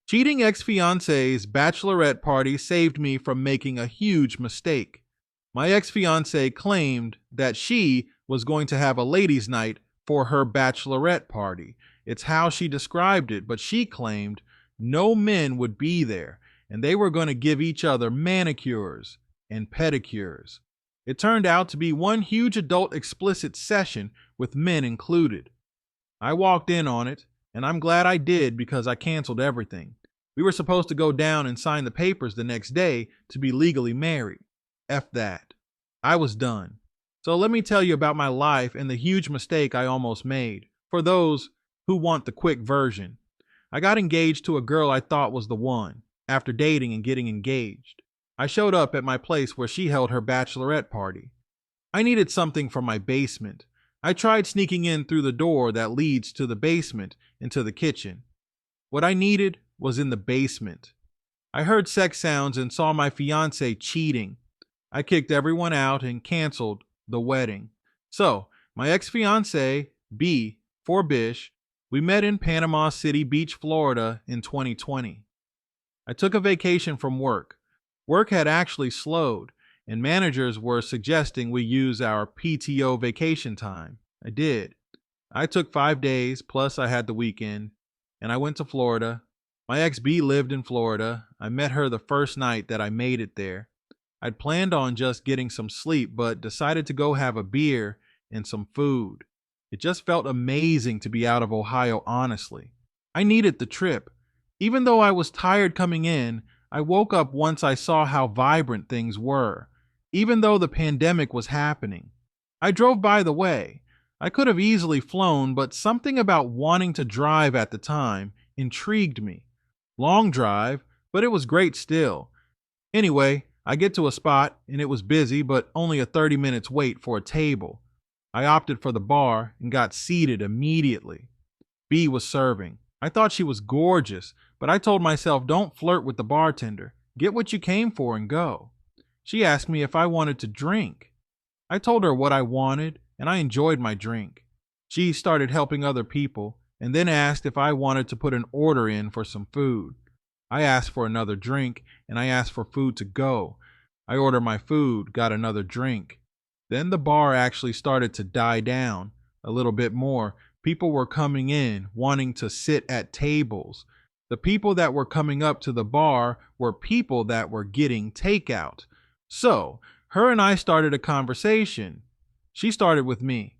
Cheating ex-fiance's bachelorette party saved me from making a huge mistake. My ex-fiancée claimed that she was going to have a ladies' night for her bachelorette party. It's how she described it, but she claimed no men would be there and they were going to give each other manicures and pedicures. It turned out to be one huge adult explicit session with men included. I walked in on it, and I'm glad I did because I canceled everything. We were supposed to go down and sign the papers the next day to be legally married. F that. I was done. So let me tell you about my life and the huge mistake I almost made, for those who want the quick version. I got engaged to a girl I thought was the one, after dating and getting engaged. I showed up at my place where she held her bachelorette party. I needed something from my basement. I tried sneaking in through the door that leads to the basement into the kitchen. What I needed was in the basement. I heard sex sounds and saw my fiancé cheating. I kicked everyone out and canceled the wedding. So, my ex-fiancé, B, for Bish, we met in Panama City Beach, Florida in 2020. I took a vacation from work. Work had actually slowed, and managers were suggesting we use our PTO vacation time. I did. I took 5 days, plus I had the weekend, and I went to Florida. My ex-B lived in Florida. I met her the first night that I made it there. I'd planned on just getting some sleep, but decided to go have a beer and some food. It just felt amazing to be out of Ohio, honestly. I needed the trip. Even though I was tired coming in, I woke up once I saw how vibrant things were, even though the pandemic was happening. I drove by the way. I could have easily flown, but something about wanting to drive at the time intrigued me. Long drive, but it was great still. Anyway, I get to a spot, and it was busy, but only a 30 minutes wait for a table. I opted for the bar and got seated immediately. B was serving. I thought she was gorgeous, but I told myself don't flirt with the bartender. Get what you came for and go. She asked me if I wanted to drink. I told her what I wanted, and I enjoyed my drink. She started helping other people, and then asked if I wanted to put an order in for some food. I asked for another drink, and I asked for food to go. I ordered my food, got another drink. Then the bar actually started to die down a little bit more. People were coming in, wanting to sit at tables. The people that were coming up to the bar were people that were getting takeout. So, her and I started a conversation. She started with me.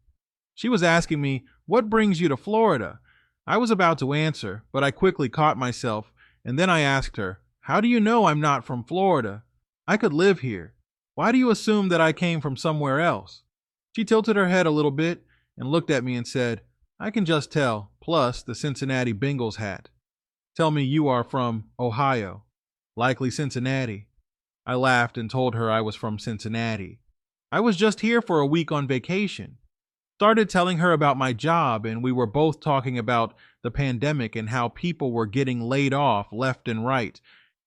She was asking me, "What brings you to Florida?" I was about to answer, but I quickly caught myself, and then I asked her, "How do you know I'm not from Florida? I could live here. Why do you assume that I came from somewhere else?" She tilted her head a little bit and looked at me and said, "I can just tell, plus the Cincinnati Bengals hat. Tell me you are from Ohio, likely Cincinnati." I laughed and told her I was from Cincinnati. I was just here for a week on vacation. Started telling her about my job, and we were both talking about the pandemic and how people were getting laid off left and right.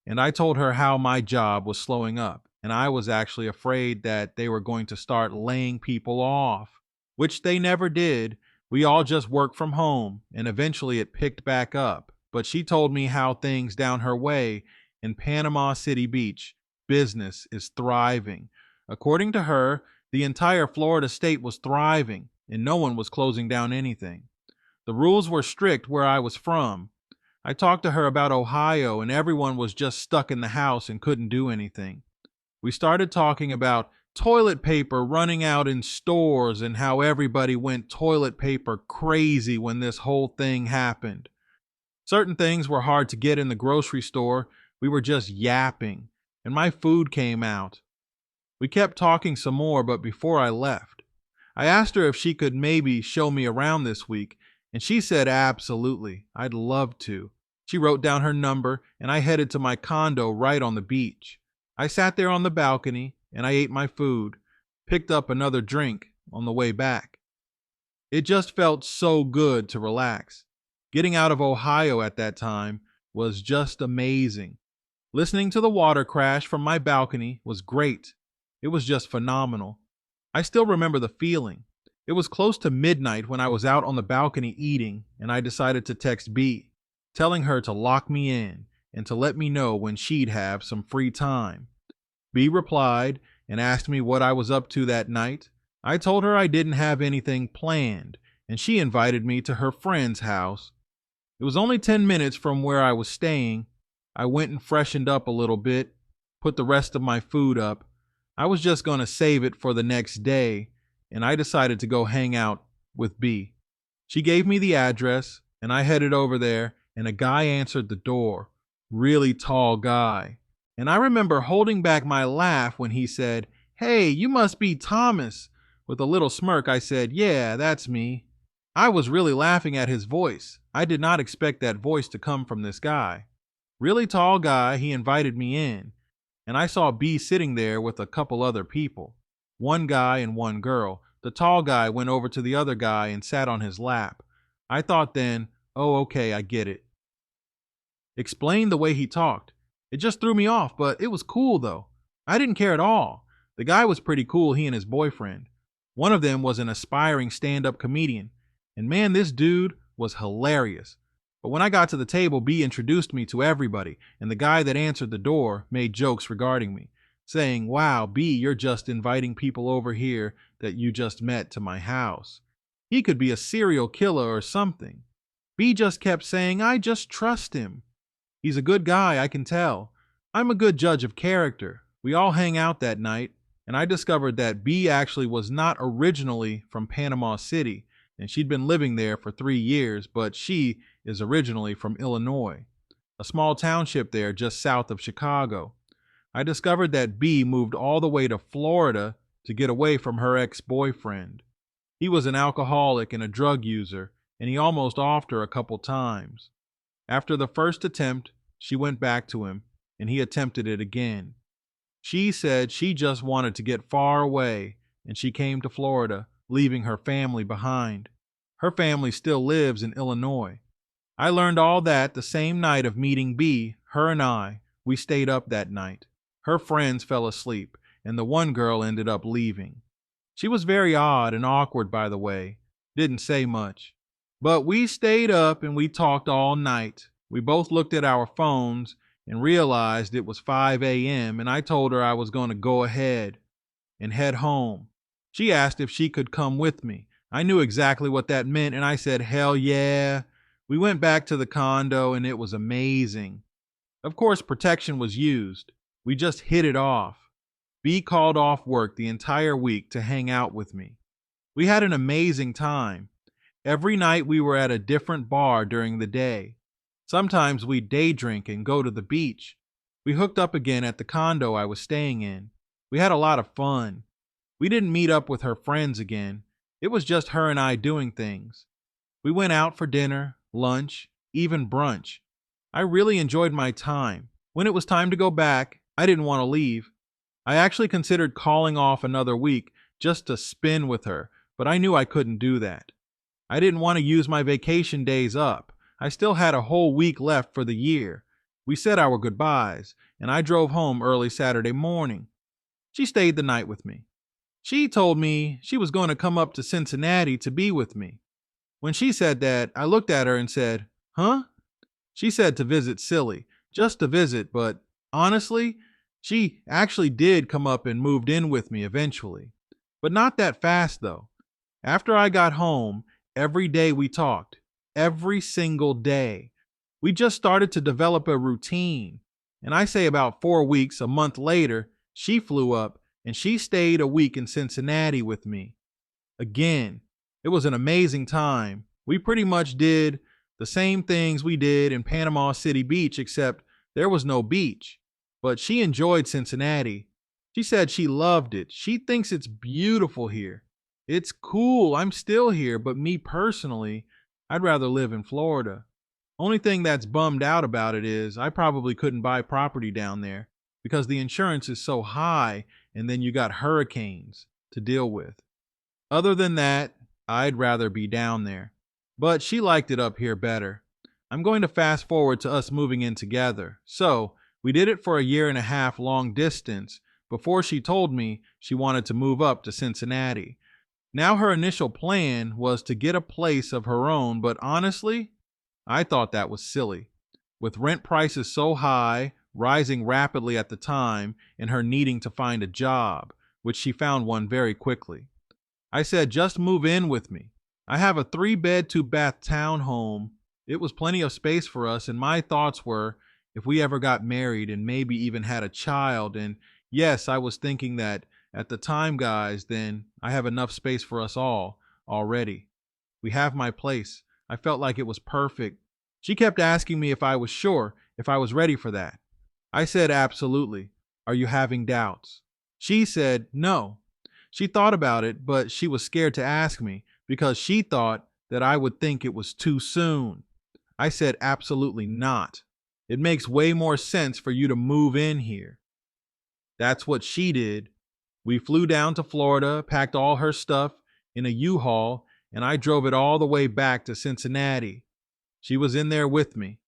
And I told her how my job was slowing up, and I was actually afraid that they were going to start laying people off, which they never did. We all just worked from home, and eventually it picked back up. But she told me how things down her way in Panama City Beach, business is thriving. According to her, the entire Florida state was thriving, and no one was closing down anything. The rules were strict where I was from. I talked to her about Ohio, and everyone was just stuck in the house and couldn't do anything. We started talking about toilet paper running out in stores and how everybody went toilet paper crazy when this whole thing happened. Certain things were hard to get in the grocery store. We were just yapping, and my food came out. We kept talking some more, but before I left, I asked her if she could maybe show me around this week, and she said absolutely, I'd love to. She wrote down her number, and I headed to my condo right on the beach. I sat there on the balcony, and I ate my food, picked up another drink on the way back. It just felt so good to relax. Getting out of Ohio at that time was just amazing. Listening to the water crash from my balcony was great. It was just phenomenal. I still remember the feeling. It was close to midnight when I was out on the balcony eating, and I decided to text B, telling her to lock me in and to let me know when she'd have some free time. B replied and asked me what I was up to that night. I told her I didn't have anything planned, and she invited me to her friend's house. It was only 10 minutes from where I was staying. I went and freshened up a little bit, put the rest of my food up. I was just going to save it for the next day, and I decided to go hang out with B. She gave me the address, and I headed over there, and a guy answered the door. Really tall guy. And I remember holding back my laugh when he said, "Hey, you must be Thomas." With a little smirk, I said, "Yeah, that's me." I was really laughing at his voice. I did not expect that voice to come from this guy. Really tall guy, he invited me in, and I saw B sitting there with a couple other people. One guy and one girl. The tall guy went over to the other guy and sat on his lap. I thought then, oh, okay, I get it. Explained the way he talked. It just threw me off, but it was cool though. I didn't care at all. The guy was pretty cool, he and his boyfriend. One of them was an aspiring stand-up comedian. And man, this dude was hilarious. But when I got to the table, B introduced me to everybody, and the guy that answered the door made jokes regarding me, saying, "Wow, B, you're just inviting people over here that you just met to my house. He could be a serial killer or something." B just kept saying, "I just trust him. He's a good guy, I can tell. I'm a good judge of character." We all hang out that night, and I discovered that B actually was not originally from Panama City, and she'd been living there for 3 years, but she is originally from Illinois, a small township there just south of Chicago. I discovered that B moved all the way to Florida to get away from her ex-boyfriend. He was an alcoholic and a drug user, and he almost offed her a couple times. After the first attempt, she went back to him, and he attempted it again. She said she just wanted to get far away, and she came to Florida, leaving her family behind. Her family still lives in Illinois. I learned all that the same night of meeting B. Her and we stayed up that night. Her friends fell asleep, and the one girl ended up leaving. She was very odd and awkward, by the way. Didn't say much. But we stayed up and we talked all night. We both looked at our phones and realized it was 5 a.m. and I told her I was going to go ahead and head home. She asked if she could come with me. I knew exactly what that meant, and I said, hell yeah. We went back to the condo, and it was amazing. Of course, protection was used. We just hit it off. B called off work the entire week to hang out with me. We had an amazing time. Every night we were at a different bar during the day. Sometimes we'd day drink and go to the beach. We hooked up again at the condo I was staying in. We had a lot of fun. We didn't meet up with her friends again. It was just her and I doing things. We went out for dinner, lunch, even brunch. I really enjoyed my time. When it was time to go back, I didn't want to leave. I actually considered calling off another week just to spin with her, but I knew I couldn't do that. I didn't want to use my vacation days up. I still had a whole week left for the year. We said our goodbyes, and I drove home early Saturday morning. She stayed the night with me. She told me she was going to come up to Cincinnati to be with me. When she said that, I looked at her and said, "Huh?" She said to visit Silly, just to visit, but honestly, she actually did come up and moved in with me eventually. But not that fast though. After I got home, every day we talked. Every single day. We just started to develop a routine. And I say about 4 weeks, a month later, she flew up and she stayed a week in Cincinnati with me. Again, it was an amazing time. We pretty much did the same things we did in Panama City Beach, except there was no beach. But she enjoyed Cincinnati. She said she loved it. She thinks it's beautiful here. It's cool. I'm still here, but me personally, I'd rather live in Florida. Only thing that's bummed out about it is I probably couldn't buy property down there because the insurance is so high, and then you got hurricanes to deal with. Other than that, I'd rather be down there. But she liked it up here better. I'm going to fast forward to us moving in together. So, we did it for a 1.5 years long distance before she told me she wanted to move up to Cincinnati. Now her initial plan was to get a place of her own, but honestly, I thought that was silly. with rent prices so high, rising rapidly at the time, and her needing to find a job, which she found one very quickly. I said, just move in with me. I have a 3-bed, 2-bath townhome. It was plenty of space for us, and my thoughts were, if we ever got married and maybe even had a child, and yes, I was thinking that at the time, guys, then I have enough space for us all already. We have my place. I felt like it was perfect. She kept asking me if I was sure, if I was ready for that. I said, absolutely. Are you having doubts? She said, no. She thought about it, but she was scared to ask me because she thought that I would think it was too soon. I said, absolutely not. It makes way more sense for you to move in here. That's what she did. We flew down to Florida, packed all her stuff in a U-Haul, and I drove it all the way back to Cincinnati. She was in there with me.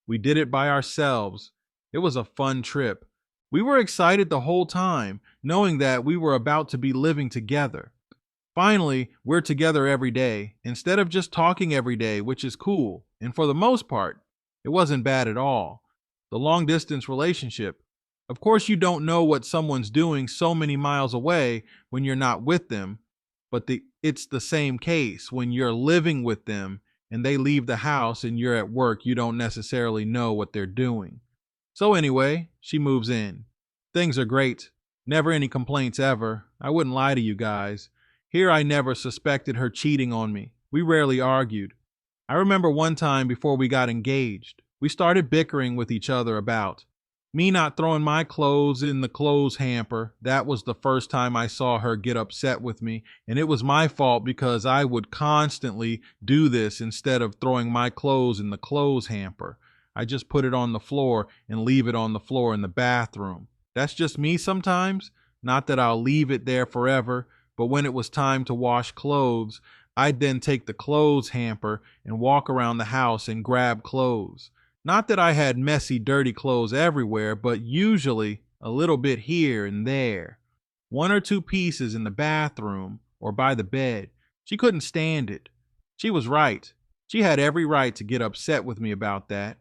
We did it by ourselves. It was a fun trip. We were excited the whole time, knowing that we were about to be living together. Finally, we're together every day, instead of just talking every day, which is cool. And for the most part, it wasn't bad at all. The long-distance relationship. Of course, you don't know what someone's doing so many miles away when you're not with them, but it's the same case when you're living with them and they leave the house and you're at work, you don't necessarily know what they're doing. So anyway, she moves in. Things are great. Never any complaints ever. I wouldn't lie to you guys. Here I never suspected her cheating on me. We rarely argued. I remember one time before we got engaged, we started bickering with each other about me not throwing my clothes in the clothes hamper. That was the first time I saw her get upset with me, and it was my fault because I would constantly do this instead of throwing my clothes in the clothes hamper. I just put it on the floor and leave it on the floor in the bathroom. That's just me sometimes. Not that I'll leave it there forever, but when it was time to wash clothes, I'd then take the clothes hamper and walk around the house and grab clothes. Not that I had messy, dirty clothes everywhere, but usually a little bit here and there. 1 or 2 pieces in the bathroom or by the bed. She couldn't stand it. She was right. She had every right to get upset with me about that.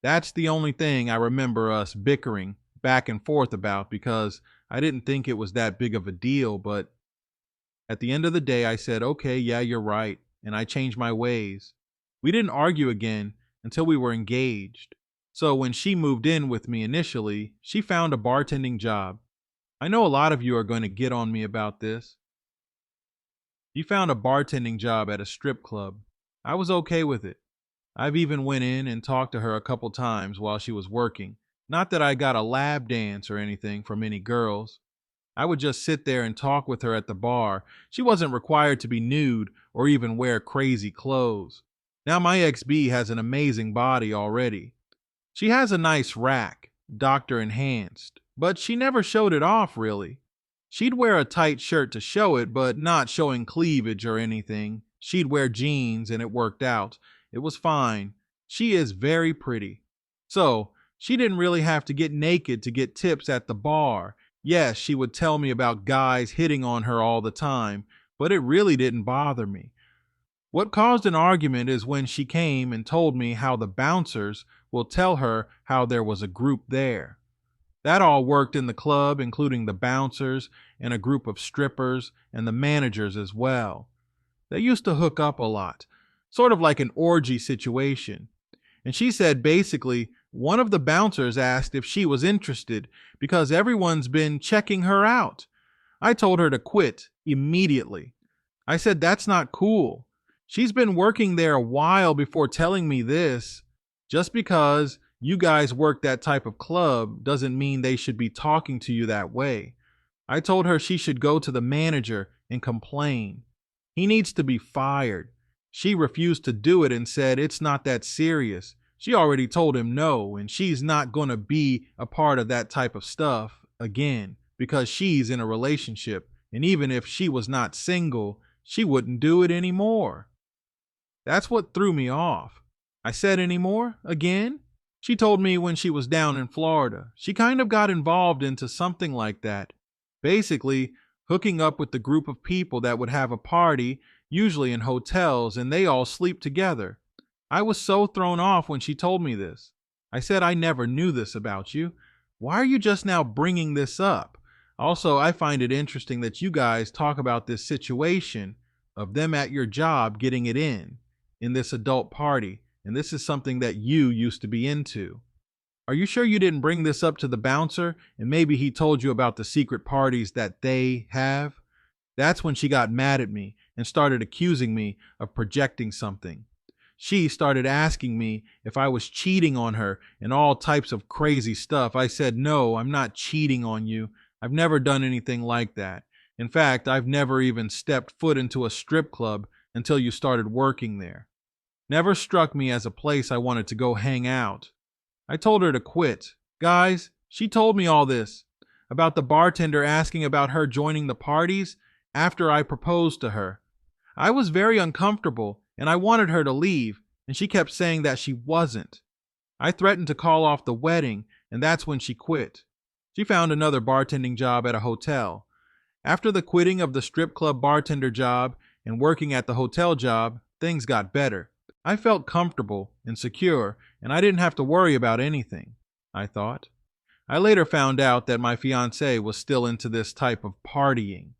That's the only thing I remember us bickering back and forth about because I didn't think it was that big of a deal, but at the end of the day, I said, okay, yeah, you're right, and I changed my ways. We didn't argue again until we were engaged. So when she moved in with me initially, she found a bartending job. I know a lot of you are going to get on me about this. She found a bartending job at a strip club. I was okay with it. I've even went in and talked to her a couple times while she was working. Not that I got a lap dance or anything from any girls. I would just sit there and talk with her at the bar. She wasn't required to be nude or even wear crazy clothes. Now my ex-B has an amazing body already. She has a nice rack, doctor enhanced, but she never showed it off really. She'd wear a tight shirt to show it, but not showing cleavage or anything. She'd wear jeans and it worked out. It was fine. She is very pretty. So, she didn't really have to get naked to get tips at the bar. Yes, she would tell me about guys hitting on her all the time, but it really didn't bother me. What caused an argument is when she came and told me how the bouncers will tell her how there was a group there. That all worked in the club, including the bouncers and a group of strippers and the managers as well. They used to hook up a lot, sort of like an orgy situation. And she said basically one of the bouncers asked if she was interested because everyone's been checking her out. I told her to quit immediately. I said that's not cool. She's been working there a while before telling me this. Just because you guys work that type of club doesn't mean they should be talking to you that way. I told her she should go to the manager and complain. He needs to be fired. She refused to do it and said it's not that serious. She already told him no, and she's not going to be a part of that type of stuff again because she's in a relationship. And even if she was not single, she wouldn't do it anymore. That's what threw me off. I said anymore again? She told me when she was down in Florida. She kind of got involved into something like that. Basically, hooking up with the group of people that would have a party, usually in hotels, and they all sleep together. I was so thrown off when she told me this. I said I never knew this about you. Why are you just now bringing this up? Also, I find it interesting that you guys talk about this situation of them at your job getting it in this adult party, and this is something that you used to be into. Are you sure you didn't bring this up to the bouncer and maybe he told you about the secret parties that they have? That's when she got mad at me and started accusing me of projecting something. She started asking me if I was cheating on her and all types of crazy stuff. I said, no, I'm not cheating on you. I've never done anything like that. In fact, I've never even stepped foot into a strip club until you started working there. Never struck me as a place I wanted to go hang out. I told her to quit. Guys, she told me all this about the bartender asking about her joining the parties after I proposed to her. I was very uncomfortable and I wanted her to leave, and she kept saying that she wasn't. I threatened to call off the wedding, and that's when she quit. She found another bartending job at a hotel. After the quitting of the strip club bartender job and working at the hotel job, things got better. I felt comfortable and secure, and I didn't have to worry about anything, I thought. I later found out that my fiancée was still into this type of partying.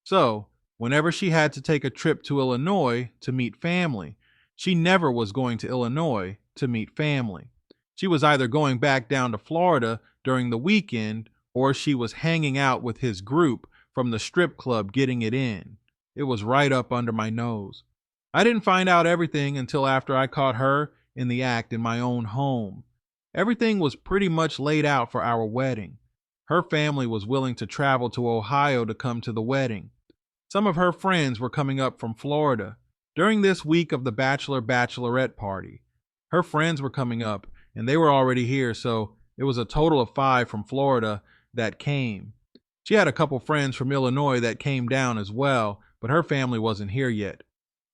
So, whenever she had to take a trip to Illinois to meet family, she never was going to Illinois to meet family. She was either going back down to Florida during the weekend or she was hanging out with his group from the strip club getting it in. It was right up under my nose. I didn't find out everything until after I caught her in the act in my own home. Everything was pretty much laid out for our wedding. Her family was willing to travel to Ohio to come to the wedding. Some of her friends were coming up from Florida during this week of the Bachelorette party. Her friends were coming up and they were already here, so it was a total of 5 from Florida that came. She had a couple friends from Illinois that came down as well, but her family wasn't here yet.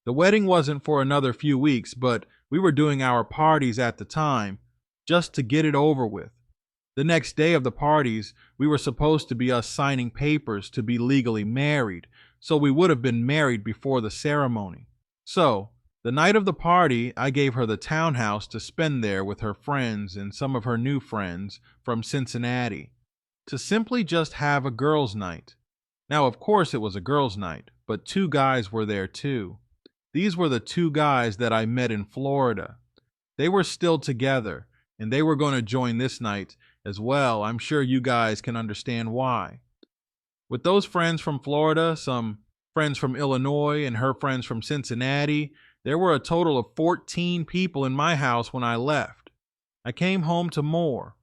The wedding wasn't for another few weeks, but we were doing our parties at the time just to get it over with. The next day of the parties, we were supposed to be us signing papers to be legally married, so we would have been married before the ceremony. So, the night of the party, I gave her the townhouse to spend there with her friends and some of her new friends from Cincinnati, to simply just have a girls' night. Now, of course, it was a girls' night, but 2 guys were there too. These were the 2 guys that I met in Florida. They were still together, and they were going to join this night as well. I'm sure you guys can understand why. With those friends from Florida, some friends from Illinois, and her friends from Cincinnati, there were a total of 14 people in my house when I left. I came home to more.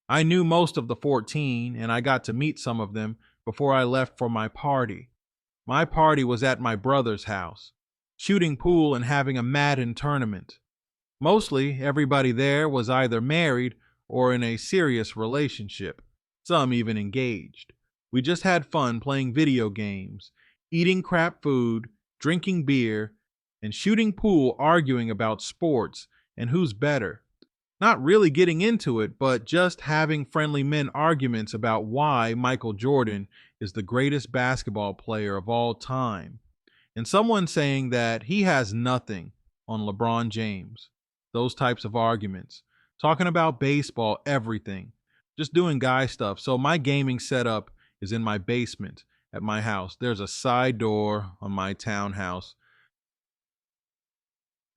I knew most of the 14, and I got to meet some of them before I left for my party. My party was at my brother's house, shooting pool and having a Madden tournament. Mostly, everybody there was either married or in a serious relationship, some even engaged. We just had fun playing video games, eating crap food, drinking beer, and shooting pool, arguing about sports and who's better. Not really getting into it, but just having friendly men arguments about why Michael Jordan is the greatest basketball player of all time, and someone saying that he has nothing on LeBron James. Those types of arguments. Talking about baseball, everything. Just doing guy stuff. So my gaming setup is in my basement at my house. There's a side door on my townhouse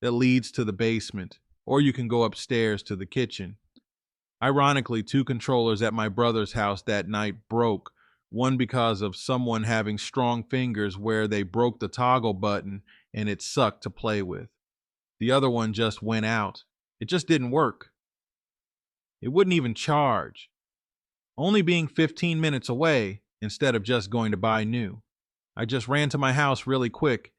that leads to the basement, or you can go upstairs to the kitchen. Ironically, 2 controllers at my brother's house that night broke, one because of someone having strong fingers where they broke the toggle button and it sucked to play with. The other one just went out. It just didn't work. It wouldn't even charge. Only being 15 minutes away instead of just going to buy new. I just ran to my house really quick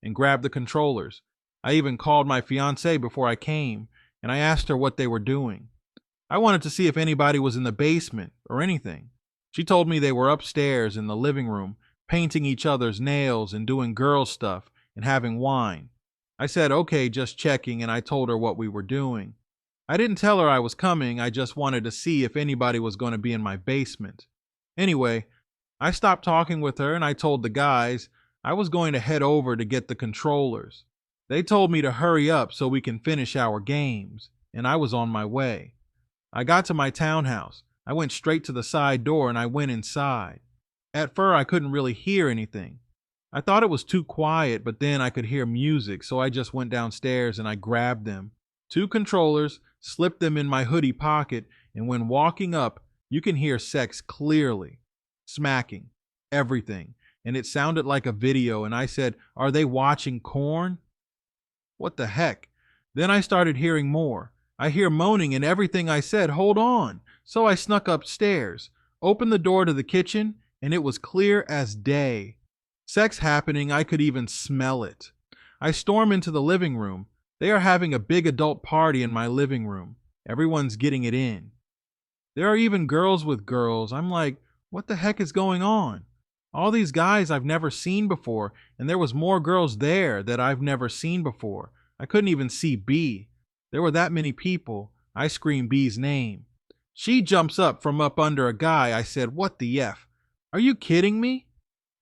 and grabbed the controllers. I even called my fiancée before I came, and I asked her what they were doing. I wanted to see if anybody was in the basement or anything. She told me they were upstairs in the living room, painting each other's nails and doing girl stuff and having wine. I said, okay, just checking, and I told her what we were doing. I didn't tell her I was coming, I just wanted to see if anybody was going to be in my basement. Anyway, I stopped talking with her and I told the guys I was going to head over to get the controllers. They told me to hurry up so we can finish our games, and I was on my way. I got to my townhouse. I went straight to the side door and I went inside. At first, I couldn't really hear anything. I thought it was too quiet, but then I could hear music, so I just went downstairs and I grabbed them. Two controllers, slipped them in my hoodie pocket, and when walking up, you can hear sex clearly. Smacking. Everything. And it sounded like a video, and I said, "Are they watching corn?" What the heck? Then I started hearing more. I hear moaning and everything. I said, "Hold on." So I snuck upstairs, opened the door to the kitchen, and it was clear as day. Sex happening, I could even smell it. I storm into the living room. They are having a big adult party in my living room. Everyone's getting it in. There are even girls with girls. I'm like, what the heck is going on? All these guys I've never seen before, and there was more girls there that I've never seen before. I couldn't even see B. There were that many people. I screamed B's name. She jumps up from up under a guy. I said, "What the F? Are you kidding me?"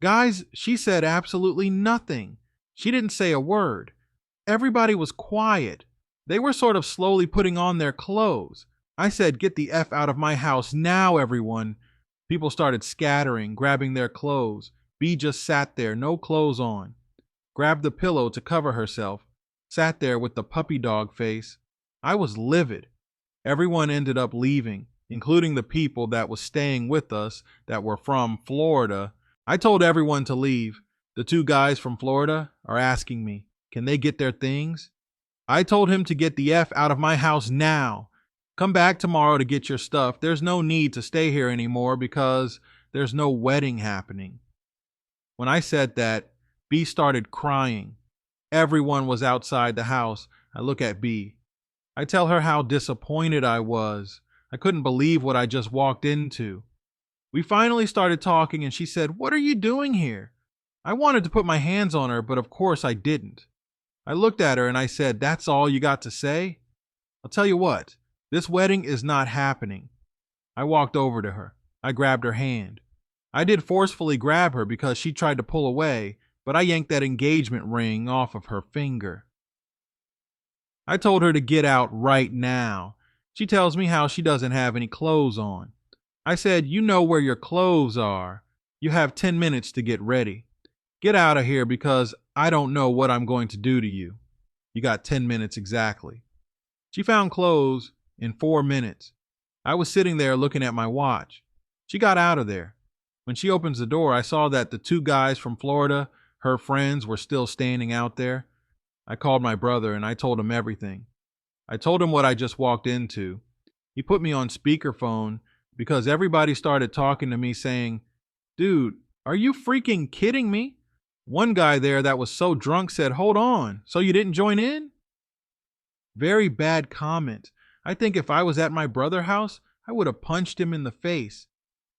Guys, she said absolutely nothing. She didn't say a word. Everybody was quiet. They were sort of slowly putting on their clothes. I said, "Get the F out of my house now, everyone." People started scattering, grabbing their clothes. B just sat there, no clothes on. Grabbed the pillow to cover herself. Sat there with the puppy dog face. I was livid. Everyone ended up leaving, including the people that was staying with us that were from Florida. I told everyone to leave. The two guys from Florida are asking me, can they get their things? I told him to get the F out of my house now. Come back tomorrow to get your stuff. There's no need to stay here anymore because there's no wedding happening. When I said that, B started crying. Everyone was outside the house. I look at B. I tell her how disappointed I was. I couldn't believe what I just walked into. We finally started talking and she said, "What are you doing here?" I wanted to put my hands on her, but of course I didn't. I looked at her and I said, "That's all you got to say? I'll tell you what, this wedding is not happening." I walked over to her. I grabbed her hand. I did forcefully grab her because she tried to pull away, but I yanked that engagement ring off of her finger. I told her to get out right now. She tells me how she doesn't have any clothes on. I said, "You know where your clothes are. You have 10 minutes to get ready. Get out of here because I don't know what I'm going to do to you. You got 10 minutes exactly." She found clothes in 4 minutes. I was sitting there looking at my watch. She got out of there. When she opens the door, I saw that the two guys from Florida, her friends, were still standing out there. I called my brother and I told him everything. I told him what I just walked into. He put me on speakerphone because everybody started talking to me saying, "Dude, are you freaking kidding me?" One guy there that was so drunk said, "Hold on, so you didn't join in?" Very bad comment. I think if I was at my brother's house, I would have punched him in the face.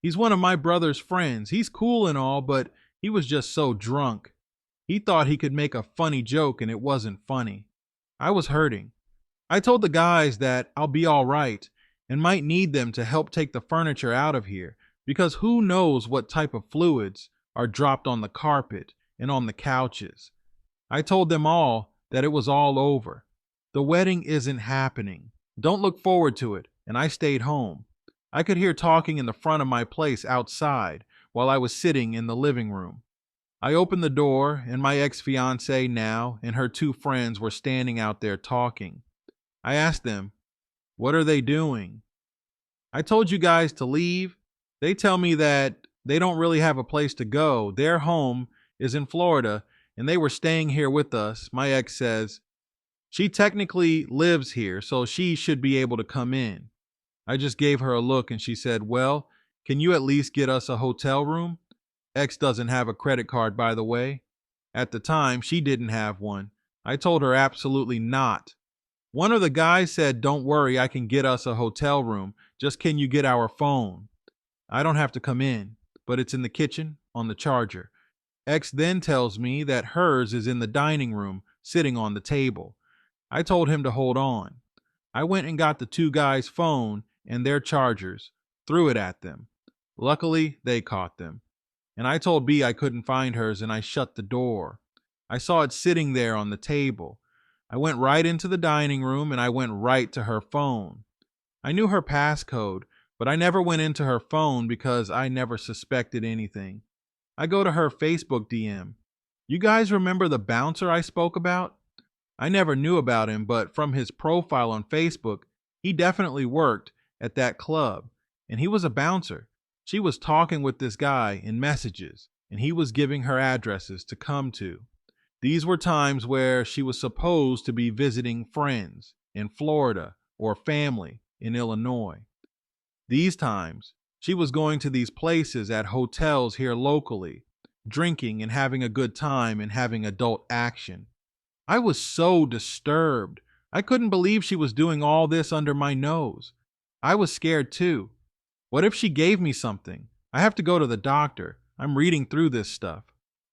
He's one of my brother's friends. He's cool and all, but he was just so drunk. He thought he could make a funny joke and it wasn't funny. I was hurting. I told the guys that I'll be all right and might need them to help take the furniture out of here because who knows what type of fluids are dropped on the carpet and on the couches. I told them all that it was all over. The wedding isn't happening. Don't look forward to it. And I stayed home. I could hear talking in the front of my place outside while I was sitting in the living room. I opened the door and my ex-fiancée now and her two friends were standing out there talking. I asked them, "What are they doing?" "I told you guys to leave." They tell me that they don't really have a place to go. Their home is in Florida and they were staying here with us. My ex says, "She technically lives here, so she should be able to come in." I just gave her a look and she said, "Well, can you at least get us a hotel room?" X doesn't have a credit card, by the way. At the time, she didn't have one. I told her absolutely not. One of the guys said, "Don't worry, I can get us a hotel room. Just can you get our phone?" I don't have to come in, but it's in the kitchen on the charger. X then tells me that hers is in the dining room, sitting on the table. I told him to hold on. I went and got the two guys' phone and their chargers, threw it at them. Luckily, they caught them. And I told B I couldn't find hers and I shut the door. I saw it sitting there on the table. I went right into the dining room and I went right to her phone. I knew her passcode, but I never went into her phone because I never suspected anything. I go to her Facebook DM. You guys remember the bouncer I spoke about? I never knew about him, but from his profile on Facebook, he definitely worked at that club, and he was a bouncer. She was talking with this guy in messages, and he was giving her addresses to come to. These were times where she was supposed to be visiting friends in Florida or family in Illinois. These times, she was going to these places at hotels here locally, drinking and having a good time and having adult action. I was so disturbed. I couldn't believe she was doing all this under my nose. I was scared too. What if she gave me something? I have to go to the doctor. I'm reading through this stuff.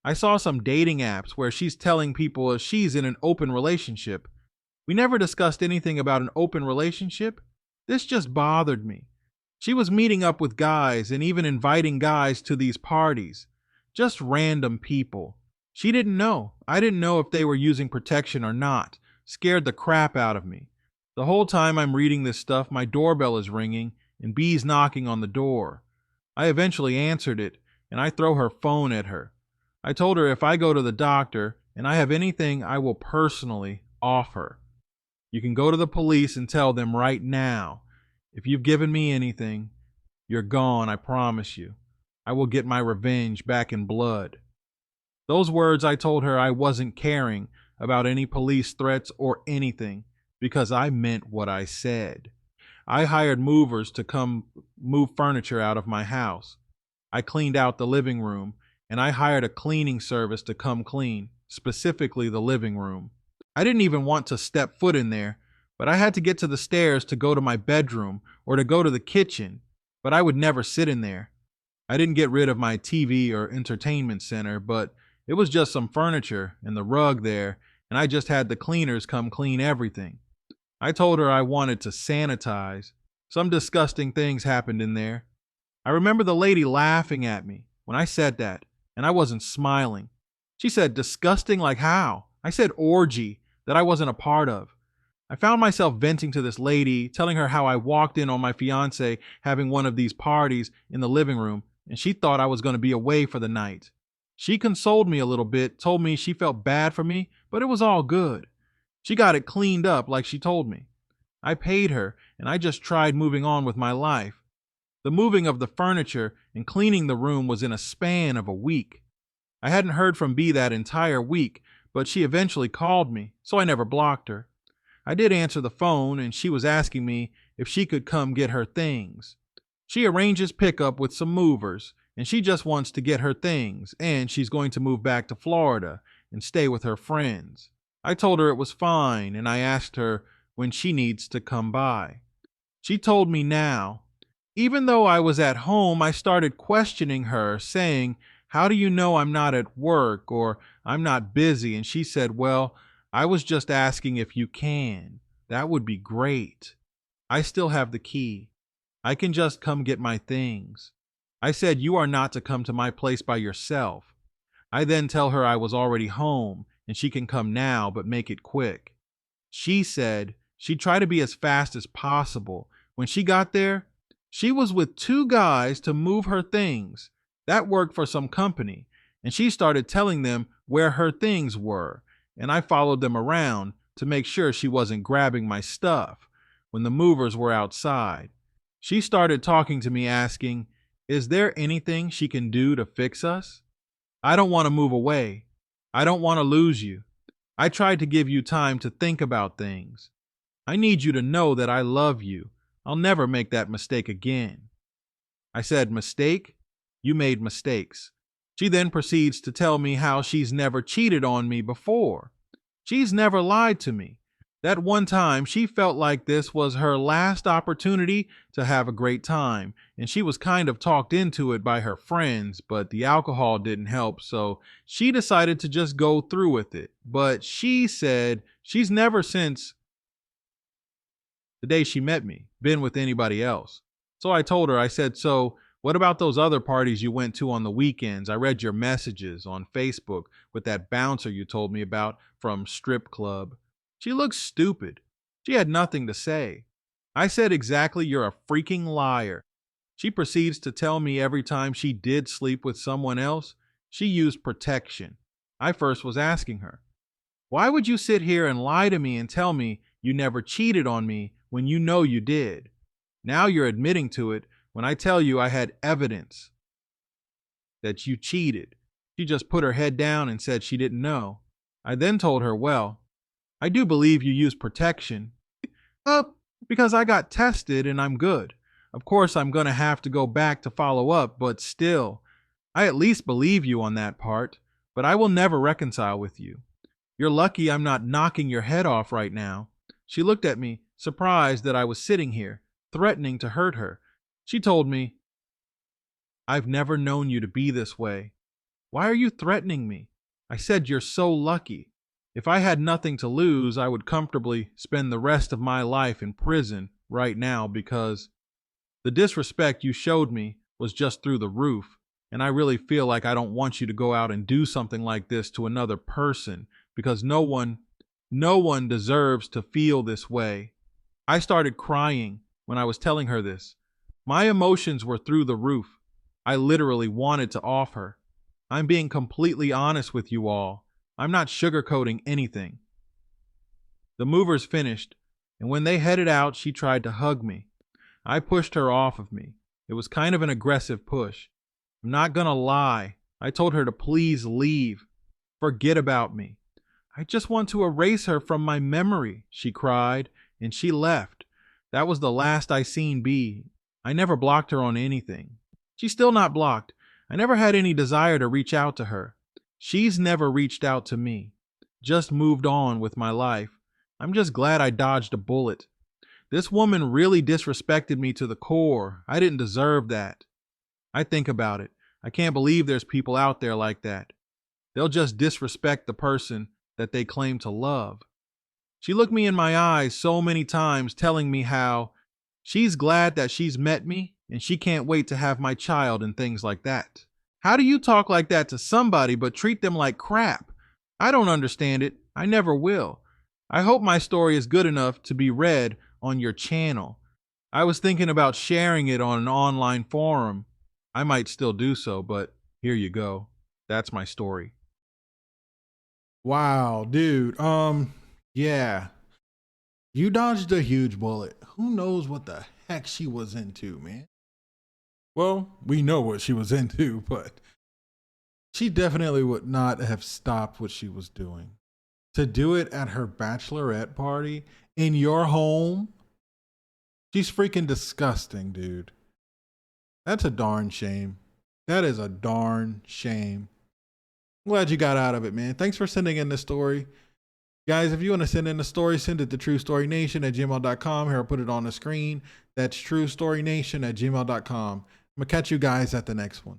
I saw some dating apps where she's telling people she's in an open relationship. We never discussed anything about an open relationship. This just bothered me. She was meeting up with guys and even inviting guys to these parties. Just random people. She didn't know. I didn't know if they were using protection or not. Scared the crap out of me. The whole time I'm reading this stuff, my doorbell is ringing and B's knocking on the door. I eventually answered it and I throw her phone at her. I told her if I go to the doctor and I have anything, I will personally off her. You can go to the police and tell them right now. If you've given me anything, you're gone, I promise you. I will get my revenge back in blood. Those words I told her I wasn't caring about any police threats or anything because I meant what I said. I hired movers to come move furniture out of my house. I cleaned out the living room and I hired a cleaning service to come clean, specifically the living room. I didn't even want to step foot in there, but I had to get to the stairs to go to my bedroom or to go to the kitchen, but I would never sit in there. I didn't get rid of my TV or entertainment center, but it was just some furniture and the rug there, and I just had the cleaners come clean everything. I told her I wanted to sanitize. Some disgusting things happened in there. I remember the lady laughing at me when I said that, and I wasn't smiling. She said, disgusting like how? I said orgy that I wasn't a part of. I found myself venting to this lady, telling her how I walked in on my fiancé having one of these parties in the living room, and she thought I was going to be away for the night. She consoled me a little bit, told me she felt bad for me, but it was all good. She got it cleaned up like she told me. I paid her, and I just tried moving on with my life. The moving of the furniture and cleaning the room was in a span of a week. I hadn't heard from B that entire week, but she eventually called me, so I never blocked her. I did answer the phone, and she was asking me if she could come get her things. She arranges pickup with some movers, and she just wants to get her things, and she's going to move back to Florida and stay with her friends. I told her it was fine, and I asked her when she needs to come by. She told me now. Even though I was at home, I started questioning her, saying, how do you know I'm not at work or I'm not busy? And she said, well, I was just asking if you can. That would be great. I still have the key. I can just come get my things. I said, you are not to come to my place by yourself. I then tell her I was already home and she can come now, but make it quick. She said she'd try to be as fast as possible. When she got there, she was with two guys to move her things. That worked for some company, and she started telling them where her things were, and I followed them around to make sure she wasn't grabbing my stuff when the movers were outside. She started talking to me asking, is there anything she can do to fix us? I don't want to move away. I don't want to lose you. I tried to give you time to think about things. I need you to know that I love you. I'll never make that mistake again. I said, mistake? You made mistakes. She then proceeds to tell me how she's never cheated on me before. She's never lied to me. That one time she felt like this was her last opportunity to have a great time, and she was kind of talked into it by her friends, but the alcohol didn't help, so she decided to just go through with it. But she said she's never since the day she met me been with anybody else. So I told her, I said, so what about those other parties you went to on the weekends? I read your messages on Facebook with that bouncer you told me about from strip club. She looked stupid. She had nothing to say. I said exactly, you're a freaking liar. She proceeds to tell me every time she did sleep with someone else, she used protection. I first was asking her, why would you sit here and lie to me and tell me you never cheated on me when you know you did? Now you're admitting to it when I tell you I had evidence that you cheated. She just put her head down and said she didn't know. I then told her, well, I do believe you used protection. Because I got tested and I'm good. Of course, I'm going to have to go back to follow up, but still, I at least believe you on that part, but I will never reconcile with you. You're lucky I'm not knocking your head off right now. She looked at me, surprised that I was sitting here, threatening to hurt her. She told me, I've never known you to be this way. Why are you threatening me? I said you're so lucky. If I had nothing to lose, I would comfortably spend the rest of my life in prison right now because the disrespect you showed me was just through the roof, and I really feel like I don't want you to go out and do something like this to another person because no one deserves to feel this way. I started crying when I was telling her this. My emotions were through the roof. I literally wanted to off her. I'm being completely honest with you all. I'm not sugarcoating anything. The movers finished, and when they headed out, she tried to hug me. I pushed her off of me. It was kind of an aggressive push. I'm not gonna lie. I told her to please leave. Forget about me. I just want to erase her from my memory, she cried, and she left. That was the last I seen B. I never blocked her on anything. She's still not blocked. I never had any desire to reach out to her. She's never reached out to me. Just moved on with my life. I'm just glad I dodged a bullet. This woman really disrespected me to the core. I didn't deserve that. I think about it. I can't believe there's people out there like that. They'll just disrespect the person that they claim to love. She looked me in my eyes so many times telling me how she's glad that she's met me and she can't wait to have my child and things like that. How do you talk like that to somebody but treat them like crap? I don't understand it. I never will. I hope my story is good enough to be read on your channel. I was thinking about sharing it on an online forum. I might still do so, but here you go. That's my story. Wow, dude. Yeah. You dodged a huge bullet. Who knows what the heck she was into, man? Well, we know what she was into, but she definitely would not have stopped what she was doing. To do it at her bachelorette party in your home? She's freaking disgusting, dude. That's a darn shame. That is a darn shame. I'm glad you got out of it, man. Thanks for sending in the story. Guys, if you want to send in a story, send it to truestorynation@gmail.com. Here, I'll put it on the screen. That's truestorynation@gmail.com. I'm going to catch you guys at the next one.